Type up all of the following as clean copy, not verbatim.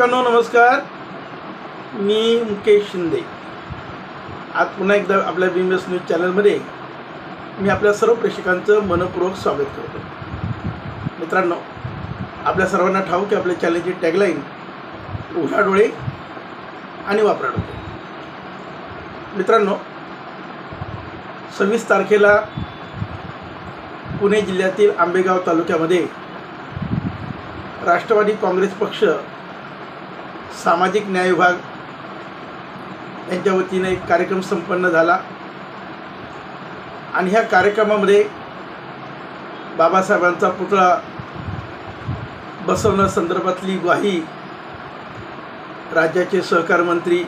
प्रेक्षकांनो नमस्कार। मी मुकेश शिंदे आज पुन्हा एकदा आपल्या बीएमएस न्यूज चॅनलमध्ये मी आपल्या सर्व प्रेक्षकांचं मनपूर्वक स्वागत करतो। मित्रांनो, आपल्या सर्वांना ठाऊक आहे आपल्या चॅनलची टॅगलाईन उघडा डोळे आणि वापरा डोळे। मित्रांनो, 26 तारखेला पुणे जिल्ह्यातील आंबेगाव तालुक्यामध्ये राष्ट्रवादी काँग्रेस पक्ष सामाजिक न्याय विभाग यांच्या वतीने एक कार्यक्रम संपन्न झाला आणि ह्या कार्यक्रमामध्ये बाबासाहेबांचा पुतळा बसवण्यासंदर्भातली ग्वाही राज्याचे सहकार मंत्री,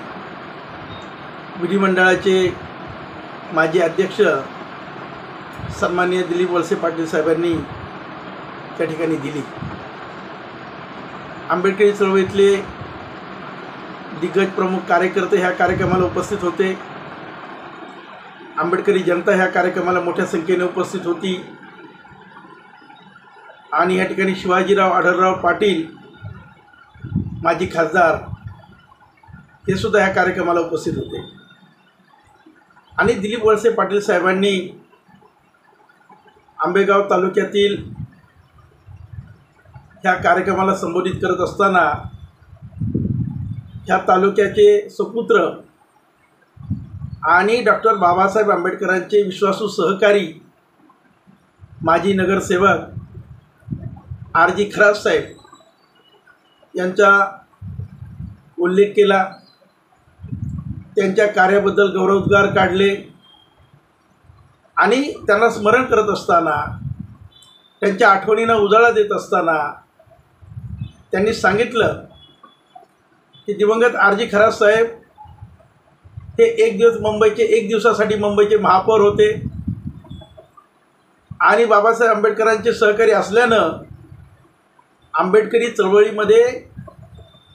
विधिमंडळाचे माजी अध्यक्ष सन्माननीय दिलीप वळसे पाटील साहेबांनी त्या ठिकाणी दिली। आंबेडकरी चळवळीतले दिग्गज प्रमुख कार्यकर्ते ह्या कार्यक्रमाला उपस्थित होते। आंबेडकरी जनता ह्या कार्यक्रमाला मोठ्या संख्येने उपस्थित होती आणि या ठिकाणी शिवाजीराव आढळराव पाटील माजी खासदार हे सुद्धा ह्या कार्यक्रमाला उपस्थित होते आणि दिलीप वळसे पाटील साहेबांनी आंबेगाव तालुक्यातील ह्या कार्यक्रमाला संबोधित करत असताना ह्या तालुक्याचे सुपुत्र आणि डॉक्टर बाबासाहेब आंबेडकरांचे विश्वासू सहकारी माजी नगरसेवक आर.जी. खरात साहेब यांचा उल्लेख केला। त्यांच्या कार्याबद्दल गौरवोद्गार काढले आणि त्यांना स्मरण करत असताना, त्यांच्या आठवणींना उजाळा देत असताना त्यांनी सांगितलं की दिवंगत आर.जी. खरात साहेब हे एक दिवसासाठी मुंबईचे महापौर होते आणि बाबासाहेब आंबेडकरांचे सहकारी असल्यानं आंबेडकरी चळवळीमध्ये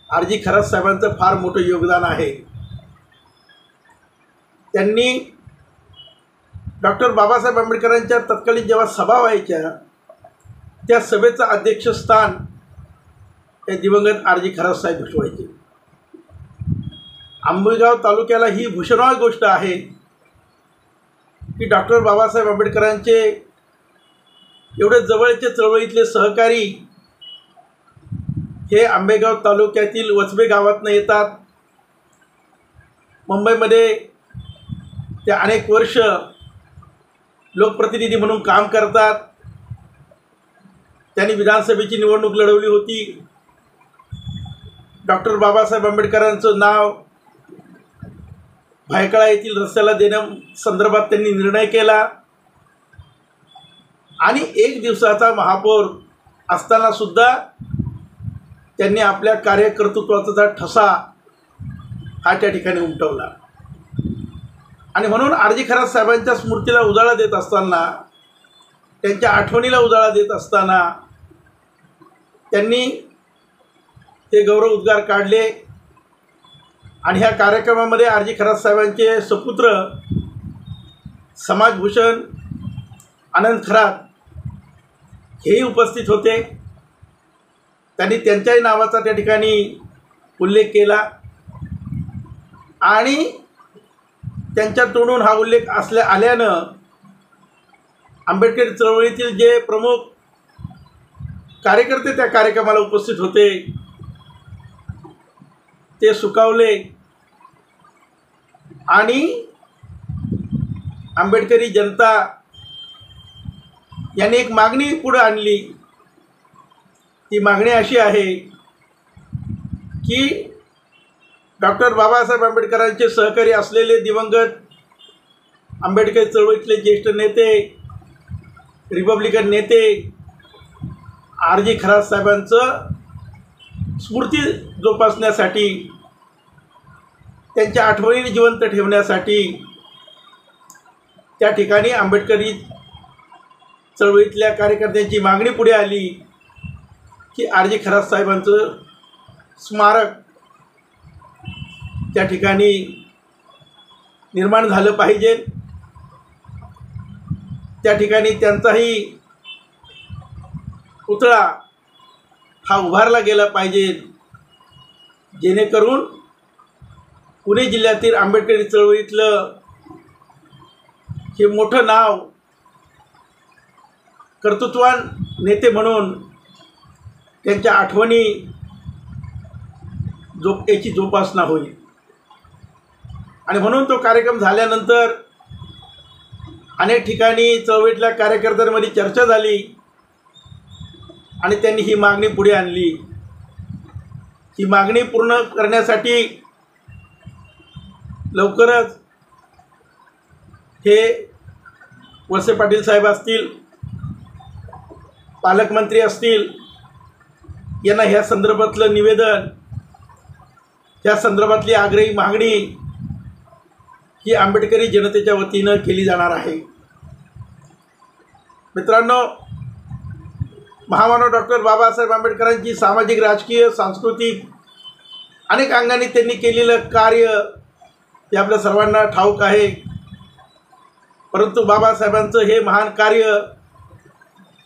आर.जी. खरात साहेबांचं फार मोठं योगदान आहे। त्यांनी डॉक्टर बाबासाहेब आंबेडकरांच्या तत्कालीन जेव्हा सभा व्हायच्या त्या सभेचं अध्यक्षस्थान हे दिवंगत आर.जी. खरात साहेब भूषवायचे। आंबेगाव तालुक्याला ही भूषणावह गोष्ट आहे की डॉक्टर बाबासाहेब आंबेडकरांचे एवढे जवळचे चळवळीतले सहकारी हे आंबेगाव तालुक्यातील वचबे गावातनं येतात। मुंबईमध्ये ते अनेक वर्ष लोकप्रतिनिधी म्हणून काम करतात। त्यांनी विधानसभेची निवडणूक लढवली होती। डॉक्टर बाबासाहेब आंबेडकरांचं नाव भायखळा येथील रस्त्याला देण्यासंदर्भात त्यांनी निर्णय केला आणि एक दिवसाचा महापौर असताना सुद्धा त्यांनी आपल्या कार्यकर्तृत्वाचा ठसा हा त्या ठिकाणी उमटवला आणि म्हणून आर.जी. खरात साहेबांच्या स्मृतीला उजाळा देत असताना, त्यांच्या आठवणीला उजाळा देत असताना त्यांनी ते गौरवोद्गार काढले आणि ह्या कार्यक्रमामध्ये आर.जी. खरात साहेबांचे सुपुत्र समाजभूषण आनंद खरात हेही उपस्थित होते। त्यांनी त्यांच्याही नावाचा त्या ठिकाणी उल्लेख केला आणि त्यांच्या तोंडून हा उल्लेख आल्यानं आंबेडकरी चळवळीतील जे प्रमुख कार्यकर्ते त्या कार्यक्रमाला उपस्थित होते ते सुखावले आणि आंबेडकरी जनता यांनी एक मागणी पुढे आणली। ती मागणी अशी आहे की डॉक्टर बाबासाहेब आंबेडकरांचे सहकारी असलेले दिवंगत आंबेडकरी चळवळीतले ज्येष्ठ नेते, रिपब्लिकन नेते आर.जी. खरात साहेबांचं स्मृती जोपासण्यासाठी, त्यांच्या आठवणी जिवंत ठेवण्यासाठी त्या ठिकाणी आंबेडकरी चळवळीतल्या कार्यकर्त्यांची मागणी पुढे आली की आर.जी. खरात साहेबांचं स्मारक त्या ठिकाणी निर्माण झालं पाहिजे। त्या ठिकाणी त्यांचाही पुतळा हा उभारला गेला पाहिजे जेणेकरून पुणे जिल्ह्यातील आंबेडकरी चळवळीतलं हे मोठं नाव कर्तृत्ववान नेते म्हणून त्यांच्या आठवणी याची जोपासना होईल. आणि म्हणून तो कार्यक्रम झाल्यानंतर अनेक ठिकाणी चळवळीतल्या कार्यकर्त्यांमध्ये चर्चा झाली आणि त्यांनी ही मागणी पुढे आणली. ही मागणी पूर्ण करण्यासाठी लवकरच हे वळसे पाटील साहेब असतील, पालकमंत्री असतील, यांना ह्या संदर्भातलं निवेदन, त्या संदर्भातली आग्रही मागणी ही आंबेडकरी जनतेच्या वतीनं केली जाणार आहे. मित्रांनो, महामानव डॉक्टर बाबासाहेब आंबेडकरांची सामाजिक, राजकीय, सांस्कृतिक अनेक अंगांनी त्यांनी केलेलं कार्य हे आपल्या सर्वांना ठाऊक आहे. परंतु बाबासाहेबांचं हे महान कार्य,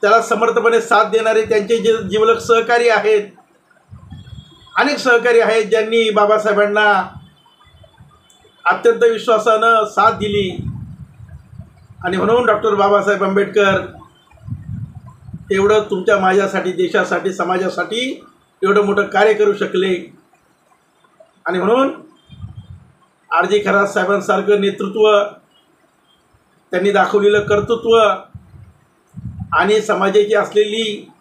त्याला समर्थपणे साथ देणारे त्यांचे जे जिवलग सहकारी आहेत, अनेक सहकारी आहेत ज्यांनी बाबासाहेबांना अत्यंत विश्वासानं साथ दिली. आणि म्हणून डॉक्टर बाबासाहेब आंबेडकर एवढं तुमच्या माझ्यासाठी, देशासाठी, समाजासाठी एवढं मोठं कार्य करू शकले. आणि म्हणून आर.जी. खरात साहेबांसारखं नेतृत्व, त्यांनी दाखवलेलं कर्तृत्व आणि समाजाची असलेली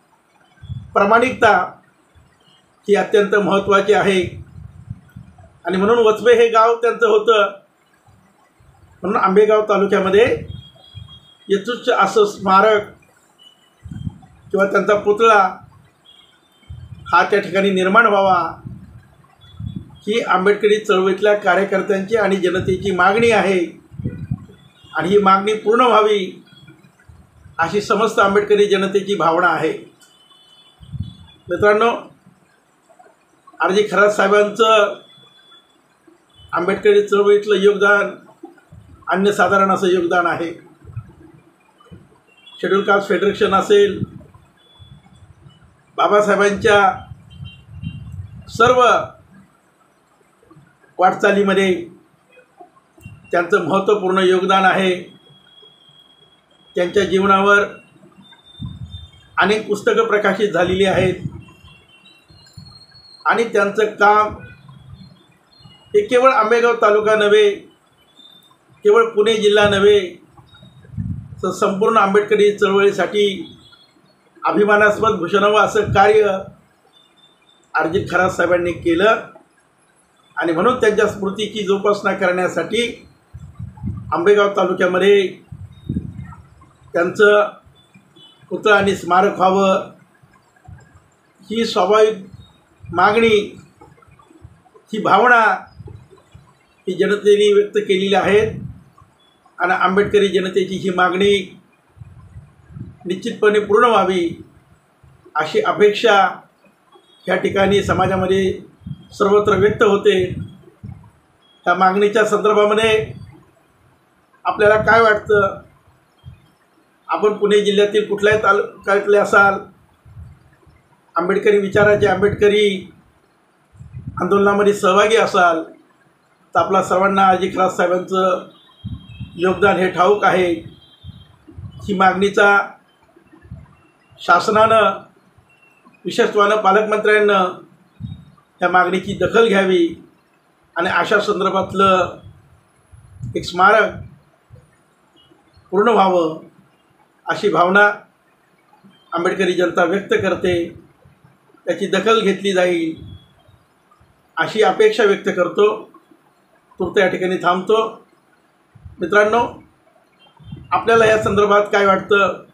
प्रामाणिकता ही अत्यंत महत्त्वाची आहे. आणि म्हणून वचबे हे गाव त्यांचं होतं. म्हणून आंबेगाव तालुक्यामध्ये यथुच्छ असं स्मारक किंवा त्यांचा पुतळा हा त्या ठिकाणी निर्माण व्हावा, ही आंबेडकरी चळवळीतल्या कार्यकर्त्यांची आणि जनतेची मागणी आहे. आणि ही मागणी पूर्ण व्हावी अशी समस्त आंबेडकरी जनतेची भावना आहे. मित्रांनो, आर.जी. खरात साहेबांचं आंबेडकरी चळवळीतलं योगदान अन्यसाधारण असं योगदान आहे. शेड्यूल कास्ट फेडरेशन असेल, बाबासाहेबांच्या सर्व वाटचालीमध्ये त्यांचं महत्त्वपूर्ण योगदान आहे. त्यांच्या जीवनावर अनेक पुस्तकं प्रकाशित झालेली आहेत. आणि त्यांचं काम हे केवळ आंबेगाव तालुका नव्हे, केवळ पुणे जिल्हा नव्हे, तर संपूर्ण आंबेडकरी चळवळीसाठी अभिमानास्पद भूषणावं असं कार्य आर.जी. खरात साहेबांनी केलं. आणि म्हणून त्यांच्या स्मृतीची जोपासना करण्यासाठी आंबेगाव तालुक्यामध्ये त्यांचं पुतळा आणि स्मारक व्हावं, ही स्वाभाविक मागणी, ही भावना ही जनतेने व्यक्त केलेली आहेत. आणि आंबेडकरी जनतेची ही मागणी निश्चितपणे पूर्ण व्हावी अशी अपेक्षा ह्या ठिकाणी समाजामध्ये सर्वत्र व्यक्त होते. त्या मागणीच्या संदर्भामध्ये आपल्याला काय वाटतं? आपण पुणे जिल्ह्यातील कुठल्याही तालुक्यातले असाल, आंबेडकरी विचाराचे, आंबेडकरी आंदोलनामध्ये सहभागी असाल, तर आपल्या सर्वांना आर.जी. खरात साहेबांचं योगदान हे ठाऊक आहे. ही मागणीचा शासनानं, विशेषत्वानं पालकमंत्र्यांनं त्या मागणीची दखल घ्यावी आणि अशा संदर्भातलं एक स्मारक पूर्ण व्हावं अशी भावना आंबेडकरी जनता व्यक्त करते. त्याची दखल घेतली जाईल अशी अपेक्षा व्यक्त करतो. तूर्त या ठिकाणी थांबतो. मित्रांनो, आपल्याला या संदर्भात काय वाटतं?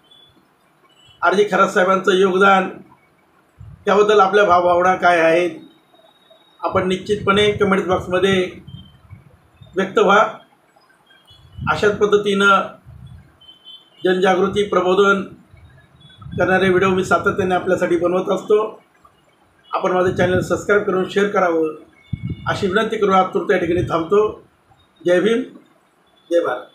आर.जी. खरात साहेबांचं योगदान त्याबद्दल आपल्या भावभावना काय आहेत? आपण निश्चितपणे कमेंट बॉक्समध्ये व्यक्त व्हा. अशाच पद्धतीनं जनजागृती, प्रबोधन करणारे व्हिडिओ मी सातत्याने आपल्यासाठी बनवत असतो. आपण माझं चॅनल सबस्क्राईब करून शेअर करावं अशी विनंती करून आज तूर्त या ठिकाणी थांबतो. जय भीम, जय भारत.